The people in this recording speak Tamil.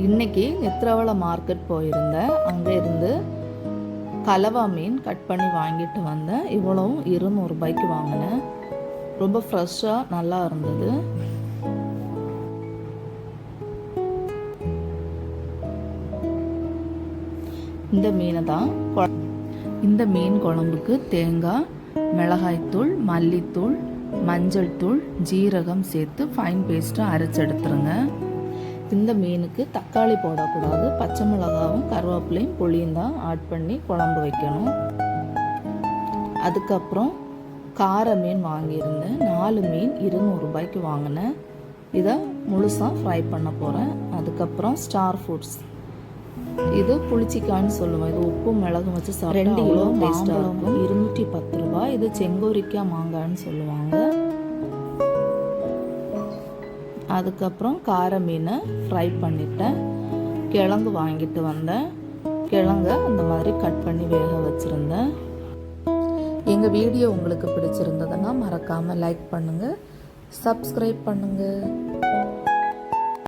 இன்றைக்கி நெத்ரவளை மார்க்கெட் போயிருந்தேன். அங்கே இருந்து கலவா மீன் கட் பண்ணி வாங்கிட்டு வந்தேன். இவ்வளவும் 200 ரூபாய்க்கு வாங்கினேன். ரொம்ப ஃப்ரெஷ்ஷாக நல்லா இருந்தது. இந்த மீனை தான் இந்த மீன் குழம்புக்கு தேங்காய், மிளகாய்த்தூள், மல்லித்தூள், மஞ்சள் தூள், ஜீரகம் சேர்த்து ஃபைன் பேஸ்ட்டாக அரைச்சி எடுத்துருங்க. இந்த மீனுக்கு தக்காளி போடக்கூடாது. பச்சை மிளகாவும் கருவேப்பிலையும் புளியும் தான் ஆட் பண்ணி குழம்பு வைக்கணும். அதுக்கப்புறம் கார மீன் வாங்கியிருந்தேன். 4 மீன் 200 ரூபாய்க்கு வாங்கினேன். இதை முழுசாக ஃப்ரை பண்ண போகிறேன். அதுக்கப்புறம் ஸ்டார் ஃபுட்ஸ், இது புளிச்சிக்கான்னு சொல்லுவோம். இது உப்பு மிளகும் வச்சு 2 கிலோ டேஸ்ட்டாக இருக்கும். 210 ரூபாய். இது செங்கோரிக்காய் மாங்காய்ன்னு சொல்லுவாங்க. அதுக்கப்புறம் கார மீனை ஃப்ரை பண்ணிட்டேன். கிழங்கு வாங்கிட்டு வந்தேன். கிழங்க அந்த மாதிரி கட் பண்ணி வேக வச்சுருந்தேன். எங்கள் வீடியோ உங்களுக்கு பிடிச்சிருந்ததுன்னா மறக்காமல் லைக் பண்ணுங்கள், சப்ஸ்கிரைப் பண்ணுங்கள்.